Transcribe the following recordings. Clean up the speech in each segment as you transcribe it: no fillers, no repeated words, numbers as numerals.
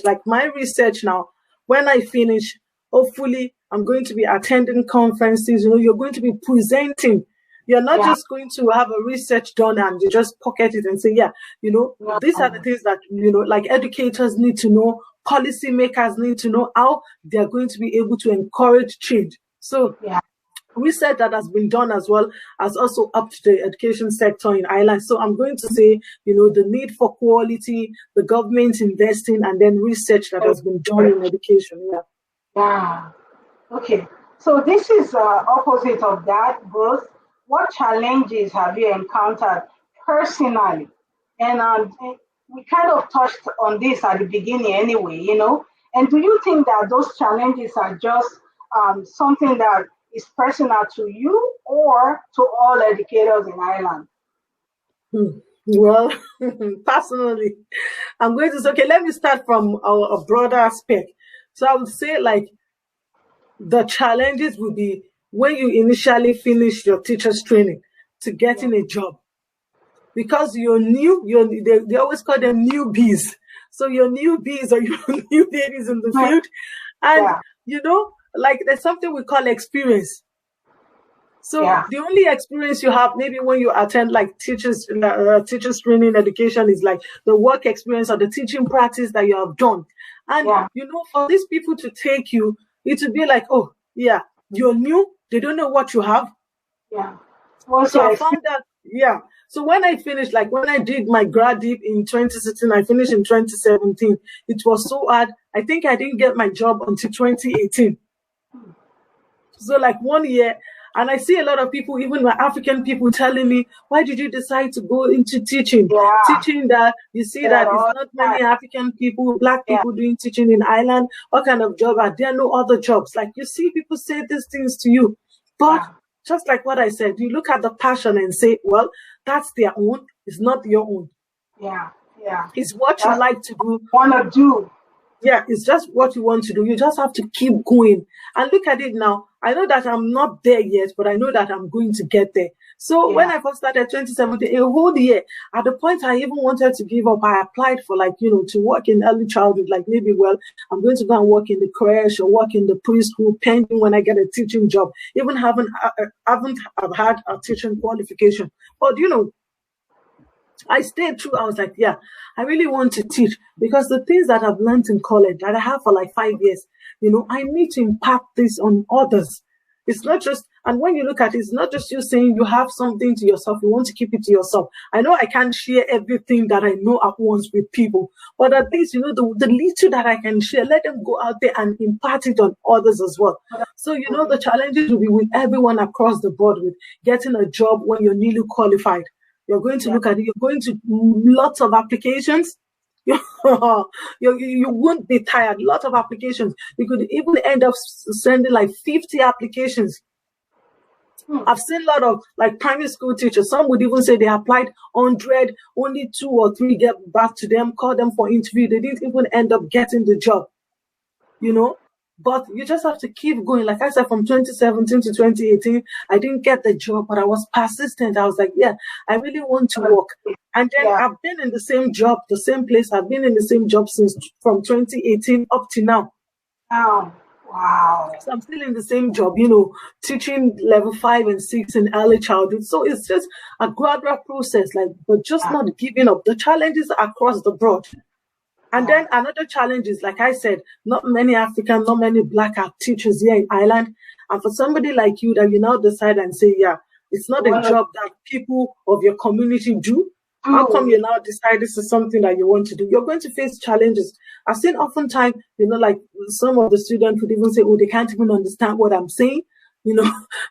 like my research now, when I finish, hopefully I'm going to be attending conferences, you're going to be presenting. You're not just going to have a research done and you just pocket it and say, these are the things that, like educators need to know, policymakers need to know how they're going to be able to encourage change. So research that has been done as well has also upped the education sector in Ireland. So I'm going to say, the need for quality, the government investing, and then research that has been done in education. Yeah. Okay. So this is opposite of that, both. What challenges have you encountered personally? And we kind of touched on this at the beginning anyway, And do you think that those challenges are just something that is personal to you or to all educators in Ireland? Well, personally, I'm going to say, okay, let me start from a broader aspect. So I would say, like, the challenges will be when you initially finish your teacher's training to getting a job. Because you're new, they always call them newbies. So you're newbies or you're new ladies in the field. And, like there's something we call experience. So the only experience you have, maybe when you attend like teachers training education, is like the work experience or the teaching practice that you have done. And, for these people to take you, it would be like, oh, yeah, you're new. They don't know what you have. Yeah. So I found that, So when I finished, like when I did my grad dip in 2016, I finished in 2017. It was so hard. I think I didn't get my job until 2018. So like 1 year, and I see a lot of people, even my African people, telling me, why did you decide to go into teaching? Teaching that, you see that it's not many African people, Black people doing teaching in Ireland. What kind of job are there? No other jobs. Like you see people say these things to you. But just like what I said, you look at the passion and say, well, that's their own. It's not your own. Yeah. It's what you like to do. Want to do. Yeah, it's just what you want to do. You just have to keep going. And look at it now. I know that I'm not there yet, but I know that I'm going to get there. So when I first started 2017, a whole year, at the point I even wanted to give up, I applied for to work in early childhood, like maybe, I'm going to go and work in the creche or work in the preschool, pending when I get a teaching job. Even haven't had a teaching qualification. But, I stayed true. I was like, I really want to teach because the things that I've learned in college that I have for like 5 years, I need to impact this on others. It's not just, and when you look at it, it's not just you saying you have something to yourself, you want to keep it to yourself. I know I can't share everything that I know at once with people, but at least, the little that I can share, let them go out there and impart it on others as well. So, the challenges will be with everyone across the board with getting a job when you're newly qualified. You're going to look at it. You're going to lots of applications. You won't be tired. Lots of applications. You could even end up sending like 50 applications. I've seen a lot of like primary school teachers. Some would even say they applied 100, only 2 or 3 get back to them, call them for interview. They didn't even end up getting the job. But you just have to keep going. Like I said, from 2017 to 2018, I didn't get the job, but I was persistent. I was like, I really want to work. And then I've been in the same job, the same place. I've been in the same job from 2018 up to now. Oh, wow. So I'm still in the same job, teaching level 5 and 6 in early childhood. So it's just a gradual process, but just not giving up. The challenges are across the board. And then another challenge is, like I said, not many African, not many Black teachers here in Ireland. And for somebody like you that you now decide and say, it's not a job that people of your community do. How come you now decide this is something that you want to do? You're going to face challenges. I've seen oftentimes, like some of the students would even say, oh, they can't even understand what I'm saying,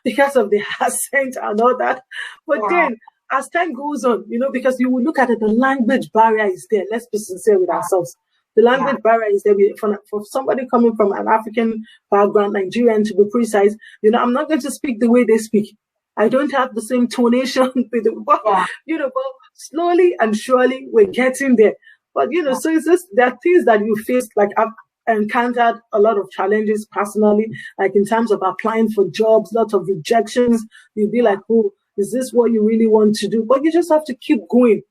because of the accent and all that. But then, as time goes on, because you will look at it, the language barrier is there. Let's be sincere with ourselves. The language barrier is there. For somebody coming from an African background, Nigerian to be precise, I'm not going to speak the way they speak. I don't have the same tonation, but slowly and surely we're getting there. But, so it's just, there are things that you face, like I've encountered a lot of challenges personally, like in terms of applying for jobs, lots of rejections. You'll be like, oh, is this what you really want to do? But you just have to keep going.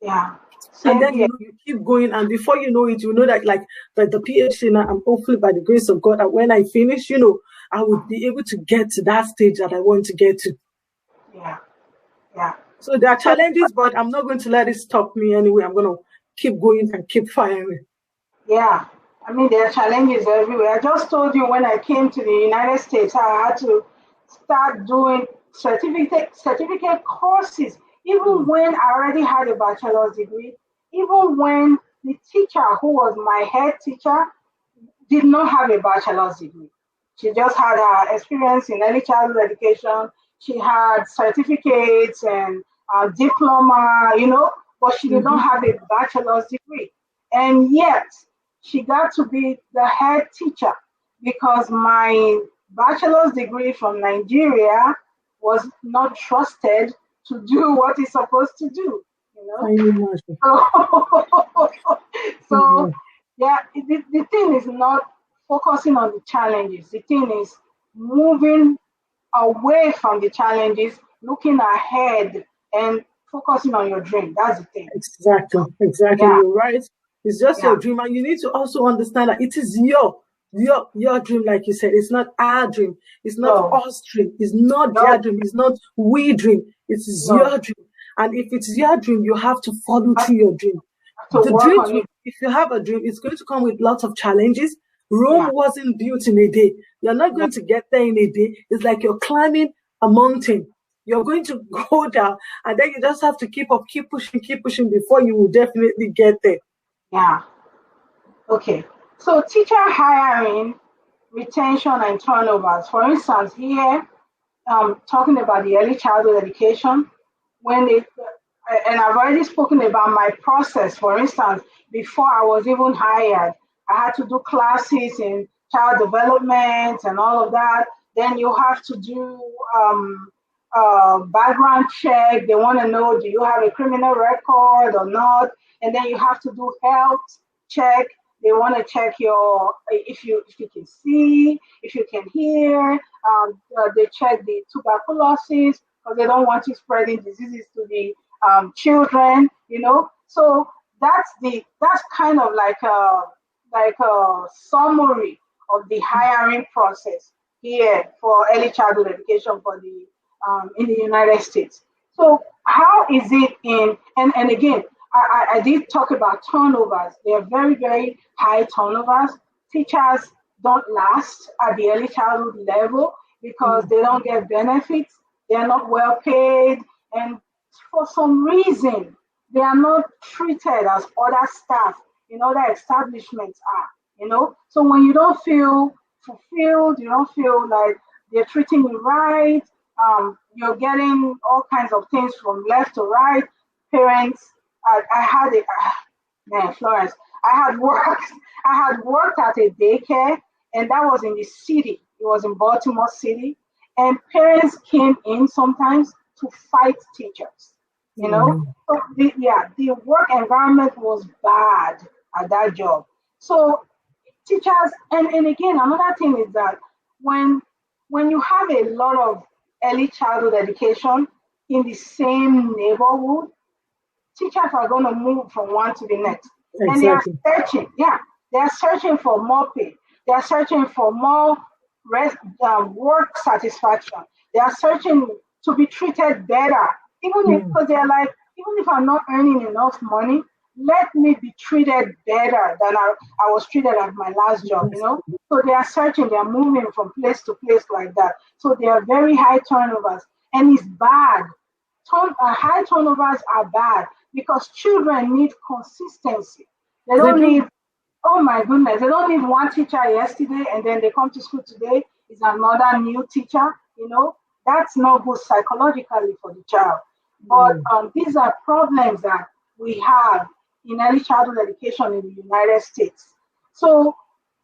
Yeah. And Same then here. you keep going, and before you know it, you know that like the PhD now, I'm hopefully by the grace of God that when I finish, I would be able to get to that stage that I want to get to. Yeah. Yeah. So there are So challenges, but I'm not going to let it stop me anyway. I'm going to keep going and keep firing. yeah, I mean, there are challenges everywhere. I just told you when I came to the United States, I had to start doing certificate courses, even when I already had a bachelor's degree, even when the teacher who was my head teacher did not have a bachelor's degree. She just had her experience in early childhood education. She had certificates and diploma, but she did not have a bachelor's degree. And yet, she got to be the head teacher because my bachelor's degree from Nigeria was not trusted to do what it's supposed to do. I imagine. So yeah, the thing is not focusing on the challenges. The thing is moving away from the challenges, looking ahead and focusing on your dream. That's the thing. Exactly. Yeah, You're right. It's just yeah. your dream, and you need to also understand that it is your dream, like you said. It's not our dream. It's not No, us dream. It's not their no, dream. It's not we dream. It is no. your dream. And if it's your dream, you have to follow I through your dream. have to The work dreams, on it. if you have a dream, it's going to come with lots of challenges. Rome Yeah, wasn't built in a day. You're not no, going to get there in a day. It's like you're climbing a mountain. You're going to go down, and then you just have to keep up, keep pushing before you will definitely get there. yeah. Okay. So teacher hiring, retention, and turnovers. For instance, here talking about the early childhood education, when they, and I've already spoken about my process. For instance, before I was even hired, I had to do classes in child development and all of that. Then you have to do background check. They want to know, do you have a criminal record or not? And then you have to do health check. They want to check your if you can see, if you can hear. They check the tuberculosis because they don't want you spreading diseases to the children. So that's kind of like a summary of the hiring process here for early childhood education for the in the United States. So how is it and again, I did talk about turnovers. They are very, very high turnovers. Teachers don't last at the early childhood level because they don't get benefits. They're not well paid. And for some reason, they are not treated as other staff in other establishments are. So when you don't feel fulfilled, you don't feel like they're treating you right, you're getting all kinds of things from left to right. Parents, I had it, man, Florence. I had worked. I had worked at a daycare, and that was in the city. It was in Baltimore City, and parents came in sometimes to fight teachers. So the work environment was bad at that job. So teachers, and again, another thing is that when when you have a lot of early childhood education in the same neighborhood, teachers are going to move from one to the next. And they are Exactly. searching, yeah, they are searching for more pay. They are searching for more work satisfaction. They are searching to be treated better. Even if, because they're like, even if I'm not earning enough money, let me be treated better than I was treated at my last job. So they are searching, they are moving from place to place like that. So they are very high turnovers. And it's bad. High turnovers are bad because children need consistency. They They don't do. need, oh my goodness, they don't need one teacher yesterday and then they come to school today is another new teacher. That's not good psychologically for the child. But these are problems that we have in early childhood education in the United States. So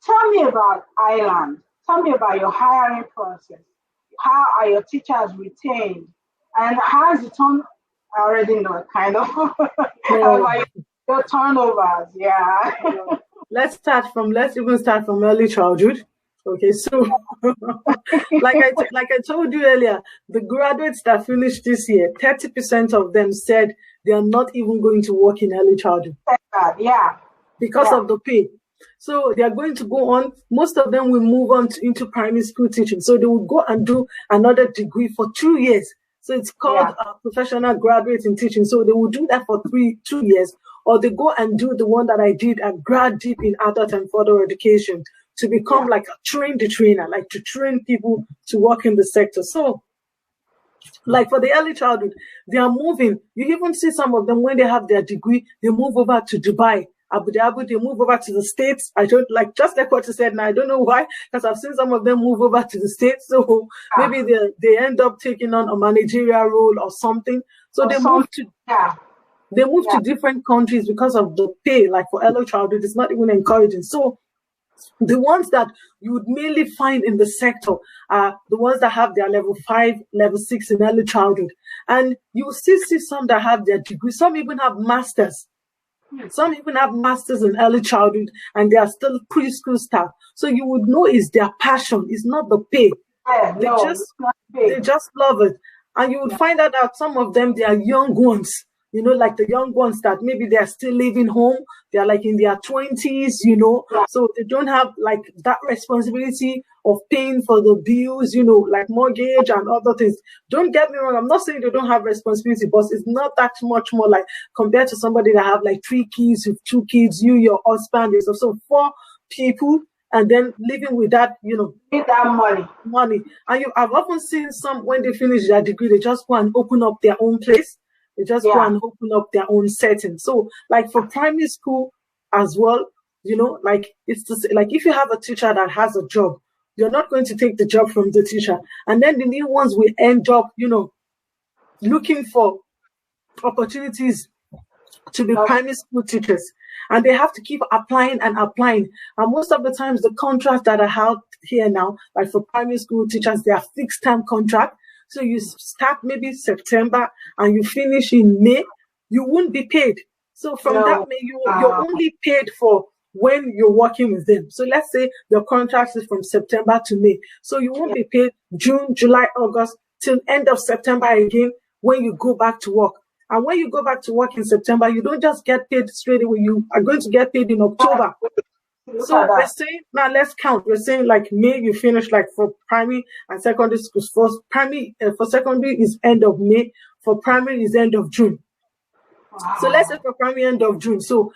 tell me about Ireland. Tell me about your hiring process. How are your teachers retained? And how is the turn? I already know kind of No. about your turnovers. Yeah. Let's even start from early childhood. Okay, so like I told you earlier, the graduates that finished this year, 30% of them said they are not even going to work in early childhood Yeah. because of the pay. So they are going to go on. Most of them will move on into primary school teaching. So they will go and do another degree for 2 years. So it's called professional graduate in teaching. So they will do that for 2 years, or they go and do the one that I did at grad deep in adult and further education to become like a trainer, like to train people to work in the sector. So like for the early childhood, they are moving. You even see some of them when they have their degree, they move over to Dubai, Abu Dhabi, they move over to the States. I don't like, just like what you said, and I don't know why, because I've seen some of them move over to the States. So maybe they end up taking on a managerial role or something. So they move to different countries because of the pay. Like for early childhood, it's not even encouraging. So the ones that you would mainly find in the sector are the ones that have their level 5, level 6 in early childhood. And you will still see some that have their degree. Some even have masters. Some even have masters in early childhood, and they are still preschool staff. So you would know it's their passion. It's not the pay. They just love it. And you would find out that some of them, they are young ones. You know, like the young ones that maybe they're still living home. They're like in their 20s, you know, so they don't have like that responsibility of paying for the bills, you know, like mortgage and other things. Don't get me wrong. I'm not saying they don't have responsibility, but it's not that much more like compared to somebody that have like 3 kids, with 2 kids, you, your husband, and so 4 people, and then living with that, you know, with that money. And I've often seen some, when they finish their degree, they just go and open up their own place. They just go and open up their own setting. So, like for primary school as well, you know, like it's just, like if you have a teacher that has a job, you're not going to take the job from the teacher. And then the new ones will end up, you know, looking for opportunities to be primary school teachers. And they have to keep applying and applying. And most of the times, the contracts that are out here now, like for primary school teachers, they are fixed term contract. So you start maybe September and you finish in May, you won't be paid. So from that May, you're only paid for when you're working with them. So let's say your contract is from September to May. So you won't be paid June, July, August, till end of September again when you go back to work. And when you go back to work in September, you don't just get paid straight away. You are going to get paid in October. So we're saying, now let's count. We're saying like May, you finish like for primary and secondary schools. For primary, for secondary is end of May. For primary is end of June. So let's say for primary end of June. So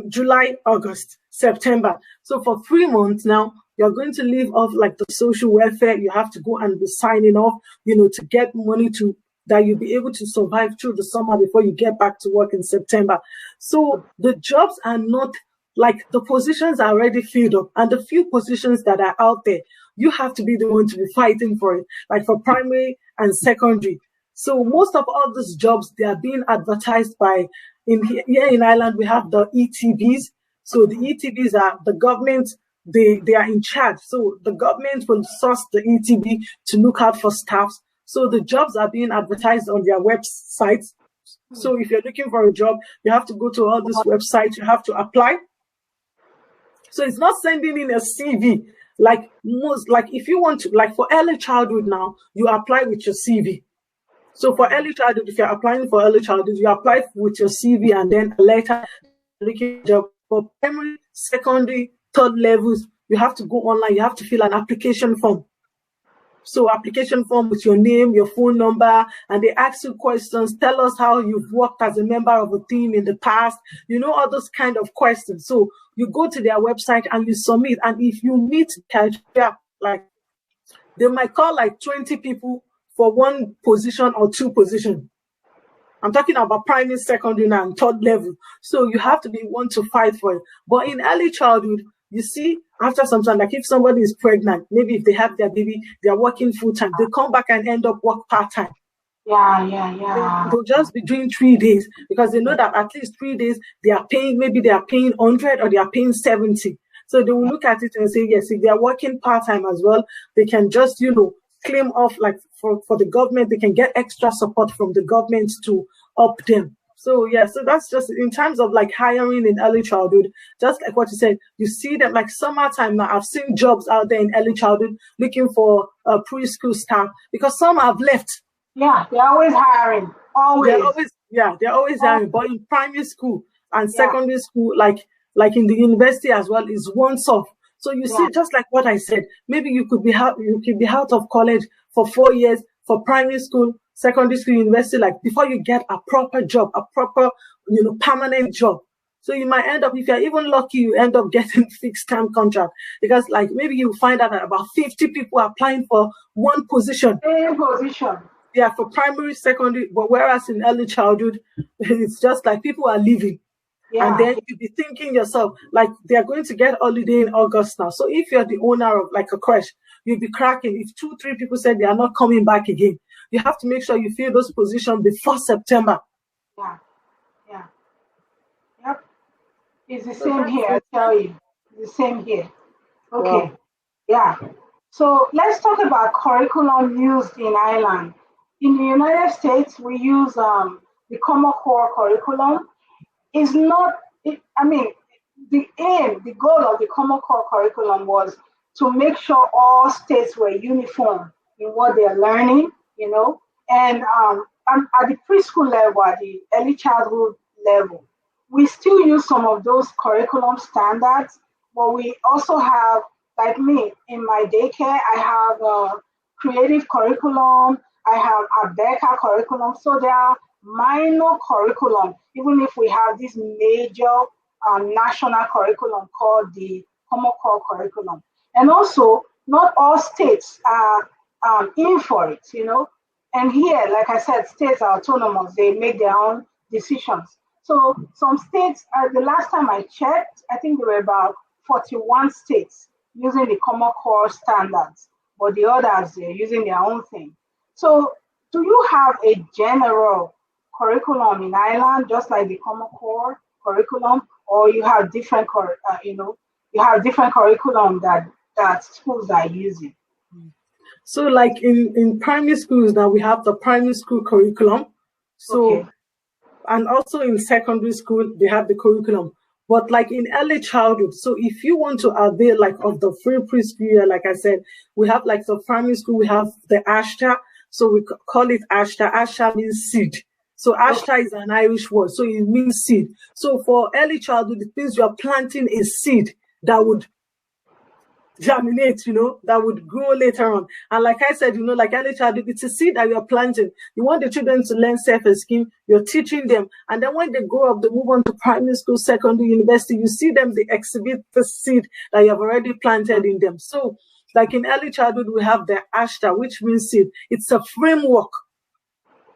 July, August, September. So for 3 months now, you're going to live off like the social welfare. You have to go and be signing off, you know, to get money to that you'll be able to survive through the summer before you get back to work in September. So the jobs are not like, the positions are already filled up, and the few positions that are out there, you have to be the one to be fighting for it, like for primary and secondary. So most of all these jobs, they are being advertised by, here in Ireland, we have the ETBs. So the ETBs are the government, they are in charge. So the government will source the ETB to look out for staffs. So the jobs are being advertised on their websites. So if you're looking for a job, you have to go to all these websites, you have to apply. So it's not sending in a CV. Like if you want to, like for early childhood now, you apply with your CV. So for early childhood, if you're applying for early childhood, you apply with your CV and then a letter looking for a job. For primary, secondary, third levels, you have to go online, you have to fill an application form. So application form with your name, your phone number, and they ask you questions. Tell us how you've worked as a member of a team in the past, you know, all those kind of questions. So you go to their website and you submit. And if you meet criteria, like they might call like 20 people for one position or 2 positions. I'm talking about primary, secondary, and third level. So you have to be one to fight for it. But in early childhood, you see, after some time, like if somebody is pregnant, maybe if they have their baby, they're working full time. They come back and end up work part time. They'll just be doing 3 days because they know that at least 3 days they are paying 100 or they are paying 70. So they will look at it and say, yes, if they are working part time as well, they can just, you know, claim off like for the government, they can get extra support from the government to up them. So yeah, so that's just in terms of like hiring in early childhood, just like what you said, you see them like summertime now. I've seen jobs out there in early childhood looking for preschool staff because some have left. Yeah, they're always hiring. Always. They're always Oh, hiring. But in primary school and yeah, secondary school, like in the university as well, is once off. So you yeah, see, just like what I said, maybe you could be out of college for 4 years for primary school, secondary school, university, like before you get a proper job, a proper, permanent job. So you might end up, if you're even lucky, you end up getting fixed term contract because like maybe you find out that about 50 people are applying for one position. same position. Yeah, for primary, secondary, but whereas in early childhood, it's just like people are leaving. And Yeah, then you'll be thinking yourself, like they're going to get holiday in August now. So if you're the owner of like a crash, you'll be cracking. If 2, 3 people said they are not coming back again, you have to make sure you fill those positions before September. yeah, yeah. Yep. It's the So same that's here, I it. tell you. It's the same here. Okay. Wow. Yeah. So let's talk about curriculum used in Ireland. In the United States, we use the Common Core curriculum. Is not, I mean, the goal of the Common Core curriculum was to make sure all states were uniform in what they're learning, and at the preschool level, at the early childhood level, we still use some of those curriculum standards, but we also have, like me, in my daycare, I have a creative curriculum, I have a Becca curriculum, so there are minor curriculum, even if we have this major national curriculum called the Common Core curriculum. And also, not all states are in for it. And here, like I said, states are autonomous, they make their own decisions. So some states, the last time I checked, I think there were about 41 states using the Common Core standards, but the others, they're using their own thing. So do you have a general curriculum in Ireland, just like the Common Core curriculum, or you have different, you have different curriculum that schools are using? So like in primary schools now we have the primary school curriculum. So Okay, and also in secondary school they have the curriculum. But like in early childhood, so if you want to avail like of the free preschool year, like I said, we have like the primary school, we have the Ashta. So we call it Ashta. Ashta means seed. So okay, Ashta is an Irish word, so it means seed. So for early childhood, it means you are planting a seed that would germinate, that would grow later on. And like I said, like early childhood, it's a seed that you're planting. You want the children to learn self-esteem, you're teaching them. And then when they grow up, they move on to primary school, secondary, university, you see them, they exhibit the seed that you have already planted in them. So like in early childhood, we have the ashta, which means seed. It's a framework.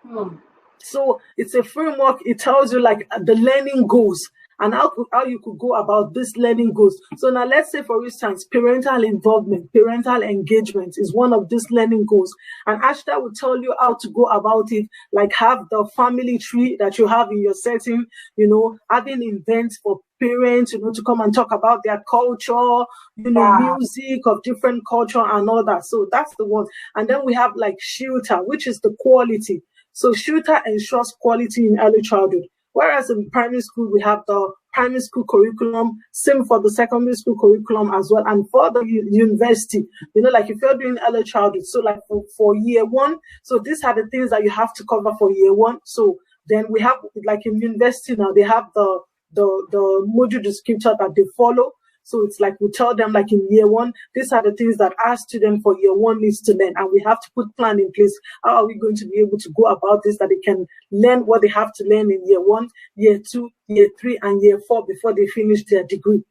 hmm, So it's a framework. It tells you like the learning goals and how you could go about this learning goals. So now let's say, for instance, parental involvement, parental engagement is one of these learning goals. And Ashta will tell you how to go about it, like have the family tree that you have in your setting, having events for parents, to come and talk about their culture, yeah, music of different culture and all that. So that's the one. And then we have like shelter, which is the quality. So shooter ensures quality in early childhood. Whereas in primary school, we have the primary school curriculum, same for the secondary school curriculum as well. And for the university, like if you're doing early childhood, so like for year one, so these are the things that you have to cover for year one. So then we have, like in university now, they have the module descriptor that they follow. So it's like we tell them, like in year one, these are the things that our student for year one needs to learn. And we have to put plan in place. How are we going to be able to go about this, that they can learn what they have to learn in year one, year two, year three, and year four before they finish their degree?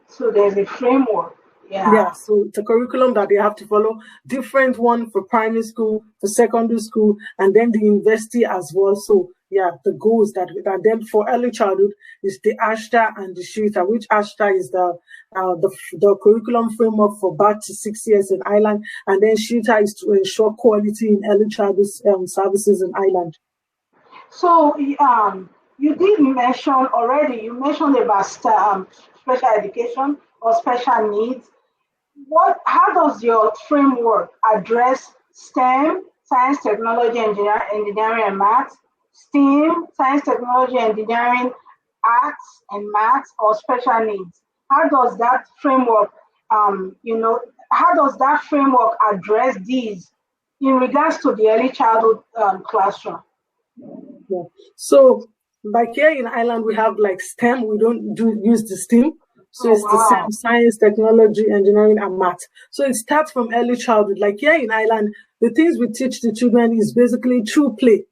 so there's a framework. Yeah, Yeah. so it's a curriculum that they have to follow. Different one for primary school, for secondary school, and then the university as well. So yeah, the goals that then for early childhood is the ASHTA and the SHUTA, which ASHTA is the curriculum framework for back to 6 years in Ireland, and then SHUTA is to ensure quality in early childhood services in Ireland. So you did mention already. You mentioned about special education or special needs. How does your framework address STEM, science, technology, engineering, and math? STEAM, science, technology, engineering, arts, and maths, or special needs? How does that framework, how does that framework address these in regards to the early childhood classroom? Yeah. So, like here in Ireland, we have like STEM. We don't use the STEAM. So Oh, it's the wow. same: science, technology, engineering, and math. So it starts from early childhood. Like here in Ireland, the things we teach the children is basically through play.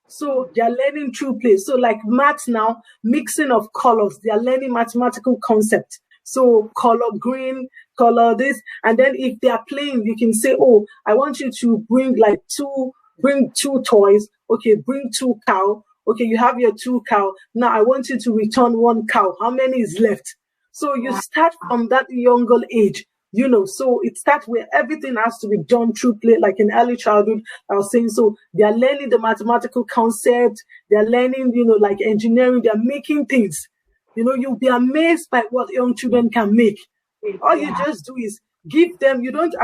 So they are learning through play. So like maths now, mixing of colors, they are learning mathematical concepts. So color green, color this, and then if they are playing, you can say, "Oh, I want you to bring two toys. Okay, bring two cow. Okay, you have your two cow. Now I want you to return one cow. How many is left?" So you start from that younger age, so it starts where everything has to be done through play, like in early childhood. I was saying, so they are learning the mathematical concept, they are learning, like engineering, they are making things. You'll be amazed by what young children can make. All you Yeah. just do is give them, you don't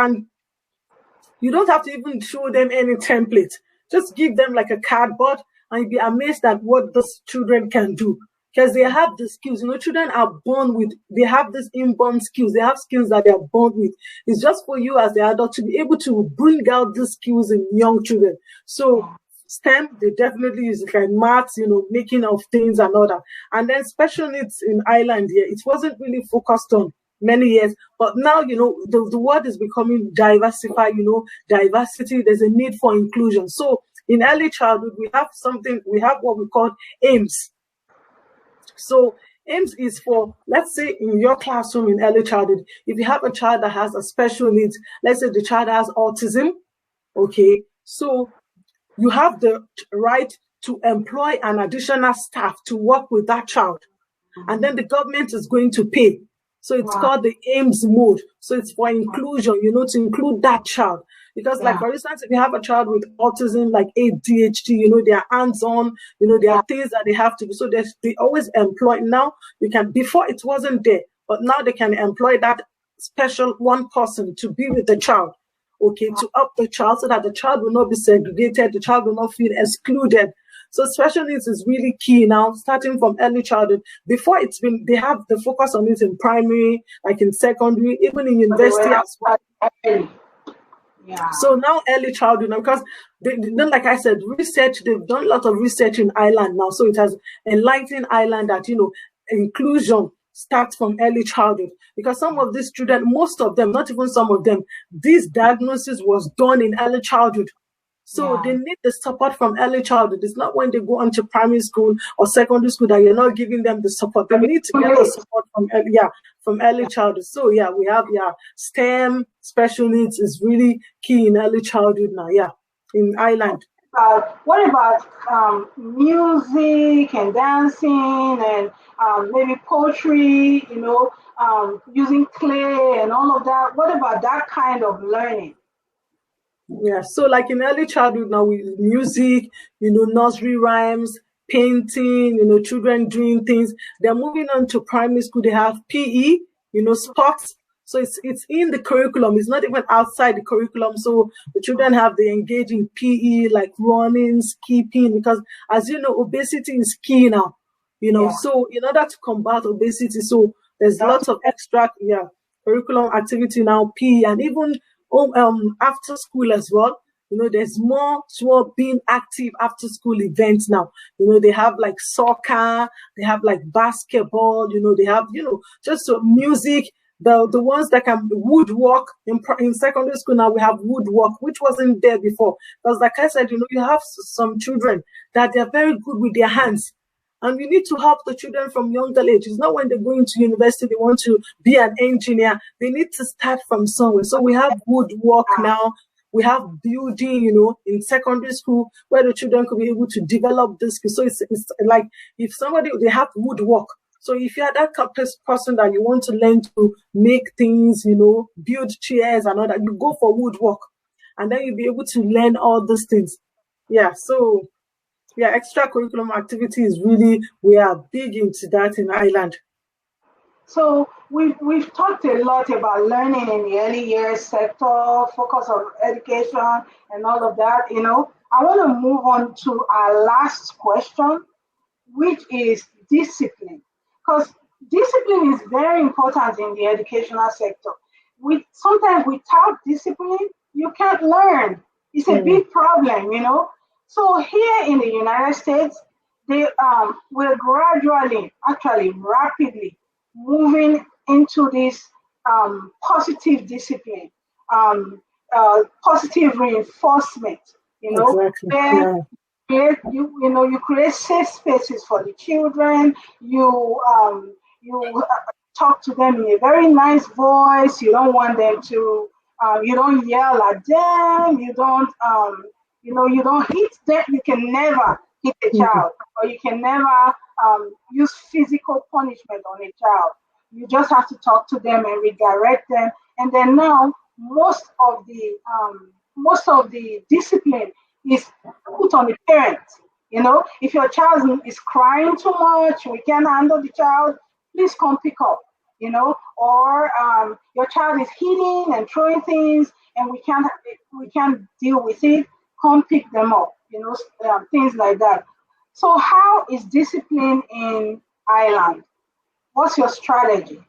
have to even show them any template. Just give them like a cardboard and you'll be amazed at what those children can do. Because they have the skills. Children are born with, they have this inborn skills. They have skills that they are born with. It's just for you as the adult to be able to bring out these skills in young children. So STEM, they definitely use it, like maths, making of things and all that. And then special needs in Ireland here, it wasn't really focused on many years, but now, the world is becoming diversified, diversity, there's a need for inclusion. So in early childhood, we have what we call aims. So aims is for, let's say in your classroom in early childhood, if you have a child that has a special needs, let's say the child has autism, okay, so you have the right to employ an additional staff to work with that child. And then the government is going to pay. So it's called the aims mode. So it's for inclusion, to include that child. Because like, for instance, if you have a child with autism, like ADHD, they are hands-on, there are things that they have to do. So they always employ. Now before it wasn't there, but now they can employ that special one person to be with the child. Okay, to up the child so that the child will not be segregated, the child will not feel excluded. So special needs is really key now, starting from early childhood. Before they have the focus on it in primary, like in secondary, even in university as well. Yeah. So now early childhood, because like I said, they've done a lot of research in Ireland now. So it has enlightened Ireland that, inclusion starts from early childhood. Because some of these children, most of them, not even some of them, this diagnosis was done in early childhood. So they need the support from early childhood. It's not when they go on to primary school or secondary school that you're not giving them the support. They need to get the support from early childhood. So we have STEM, special needs is really key in early childhood now. In Ireland. What about music and dancing and maybe poetry? Using clay and all of that. What about that kind of learning? Yeah, so like in early childhood now with music, nursery rhymes, painting, children doing things. They're moving on to primary school. They have PE, sports. So it's in the curriculum. It's not even outside the curriculum. So the children they engage in PE, like running, skipping, because as you know, obesity is key now. So in order to combat obesity, so there's lots of extra curriculum activity now, PE, and even after school as well. There's more being active after school events now. They have like soccer, they have like basketball, they have, just music. The ones that can woodwork in secondary school now, we have woodwork, which wasn't there before. Because like I said, you have some children that they're very good with their hands. And we need to help the children from younger age. It's not when they go into university, they want to be an engineer. They need to start from somewhere. So we have woodwork now. We have building, in secondary school where the children could be able to develop this. So it's like if they have woodwork. So if you're that person that you want to learn to make things, build chairs and all that, you go for woodwork. And then you'll be able to learn all these things. Yeah, so extracurriculum activities we are big into that in Ireland. So we've talked a lot about learning in the early years sector, focus on education and all of that, I want to move on to our last question, which is discipline. Because discipline is very important in the educational sector. Sometimes without discipline, you can't learn. It's a big problem, you know. So here in the United States, we're gradually, actually rapidly moving into this positive discipline, positive reinforcement, you know, Exactly. where you create safe spaces for the children. You talk to them in a very nice voice. You don't want them to. You don't yell at them. You don't hit them. You can never hit a child, or you can never use physical punishment on a child. You just have to talk to them and redirect them. And then now most of the discipline is put on the parents. You know, if your child is crying too much, we can't handle the child, please come pick up. You know, or your child is hitting and throwing things, and we can't deal with it. Come pick them up. You know, things like that. So, how is discipline in Ireland? What's your strategy?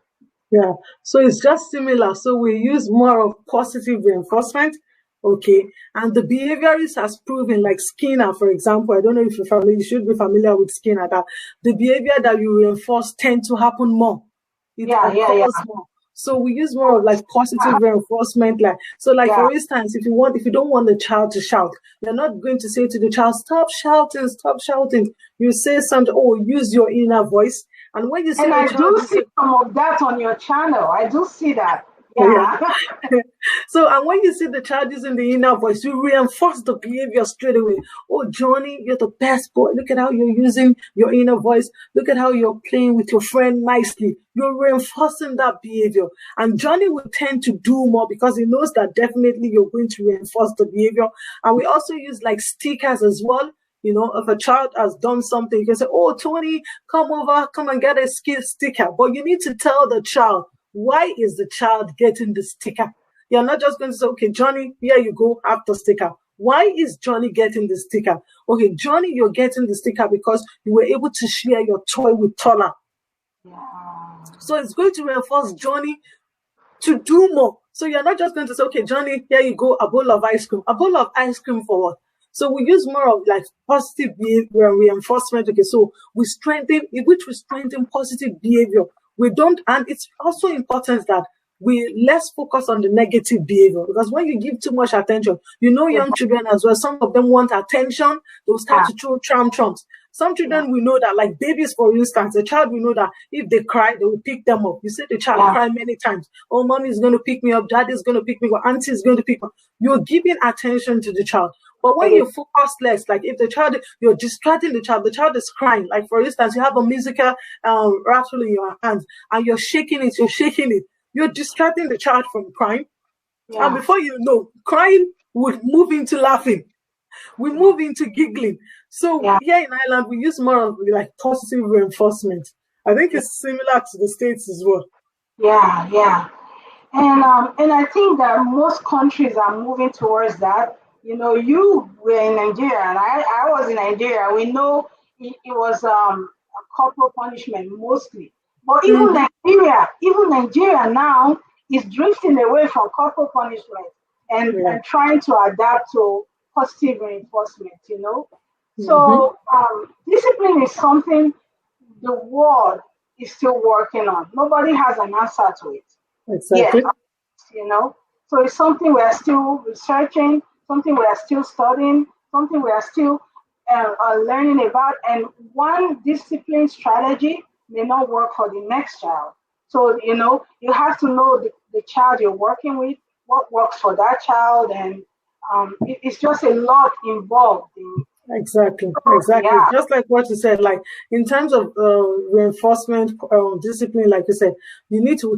Yeah, so it's just similar. So we use more of positive reinforcement, okay, and the behaviorist has proven, like Skinner, for example. I don't know if you're familiar, you should be familiar with Skinner, that the behavior that you reinforce tend to happen more. It occurs more. So we use more of like positive reinforcement, like for instance, if you don't want the child to shout, you're not going to say to the child, stop shouting. You say something, use your inner voice. And when you see and the I child, do see some of that on your channel. I do see that. Yeah. So, and when you see the child using the inner voice, you reinforce the behavior straight away. Oh, Johnny, you're the best boy. Look at how you're using your inner voice. Look at how you're playing with your friend nicely. You're reinforcing that behavior. And Johnny will tend to do more because he knows that definitely you're going to reinforce the behavior. And we also use like stickers as well. You know, if a child has done something, you can say, oh, Tony, come and get a sticker. But you need to tell the child, why is the child getting the sticker? You're not just going to say, okay, Johnny, here you go, have the sticker. Why is Johnny getting the sticker? Okay, Johnny, you're getting the sticker because you were able to share your toy with Tola. So it's going to reinforce Johnny to do more. So you're not just going to say, okay, Johnny, here you go, a bowl of ice cream. A bowl of ice cream for what? So we use more of like positive behavior reinforcement. Okay, so we strengthen positive behavior. We don't, and it's also important that we less focus on the negative behavior, because when you give too much attention, young children as well, some of them want attention, they'll start to throw tantrums. Some children, we know that, like babies, for instance, a child, we know that if they cry, they will pick them up. You see the child cry many times. Oh, mommy is going to pick me up. Daddy is going to pick me up. Auntie is going to pick me up. You're giving attention to the child. But when you focus less, like if you're distracting the child is crying. Like for instance, you have a musical rattle in your hands and you're shaking it. You're distracting the child from crying. And before you know, crying would move into laughing. We move into giggling. So here in Ireland, we use more of like positive reinforcement. I think it's similar to the States as well. Yeah. And I think that most countries are moving towards that. You know, you were in Nigeria and I was in Nigeria. We know it was a corporal punishment mostly. But even Nigeria now is drifting away from corporal punishment and trying to adapt to positive reinforcement, you know. So discipline is something the world is still working on. Nobody has an answer to it. Exactly. Yes, you know. So it's something we are still researching, something we are still studying, something we are still learning about. And one discipline strategy may not work for the next child. So, you know, you have to know the child you're working with, what works for that child, and it's just a lot involved. Exactly. Just like what you said, like in terms of reinforcement, discipline, like you said,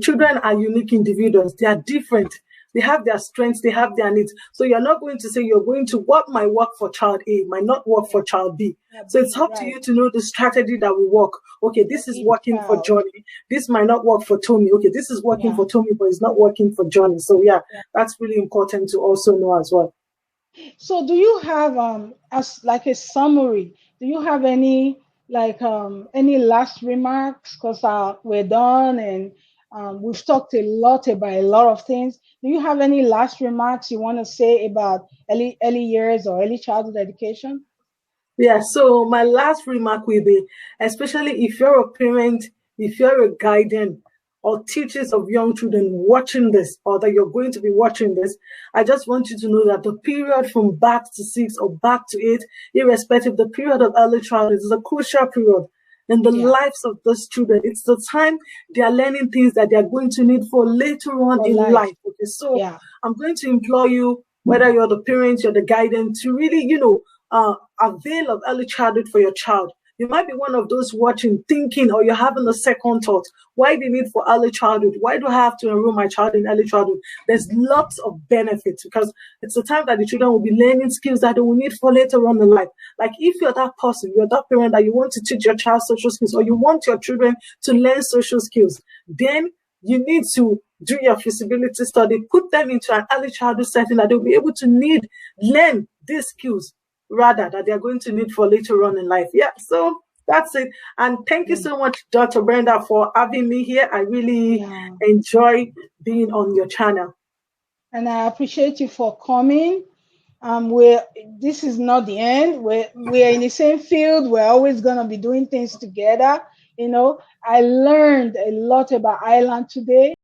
children are unique individuals. They are different. They have their strengths, they have their needs. So you're not going to say what might work for child A might not work for child B. So it's up to you to know the strategy that will work. Okay, this is working for Johnny. This might not work for Tommy. Okay, this is working for Tommy, but it's not working for Johnny. So that's really important to also know as well. So do you have as like a summary, do you have any any last remarks? Because we're done, and we've talked a lot about a lot of things. Do you have any last remarks you want to say about early years or early childhood education? Yeah, so my last remark will be, especially if you're a parent, if you're a guardian or teachers of young children watching this, or that you're going to be watching this, I just want you to know that the period from back to 6 or back to 8, irrespective, the period of early childhood is a crucial period in the Yeah, lives of those children. It's the time they are learning things that they are going to need for later on for in life. life. Okay, so Yeah, I'm going to implore you, whether you're the parent, you're the guardian, to really, avail of early childhood for your child. You might be one of those watching, thinking, or you're having a second thought. Why the need for early childhood? Why do I have to enroll my child in early childhood? There's lots of benefits because it's the time that the children will be learning skills that they will need for later on in life. Like if you're that person, you're that parent that you want to teach your child social skills, or you want your children to learn social skills, then you need to do your feasibility study, put them into an early childhood setting that they'll be able to learn these skills rather that they're going to need for later on in life. Yeah, so that's it. And thank you mm, so much, Dr. Brenda, for having me here. I really yeah. enjoy being on your channel. And I appreciate you for coming. We're This is not the end. We're in the same field. We're always gonna be doing things together. I learned a lot about Ireland today.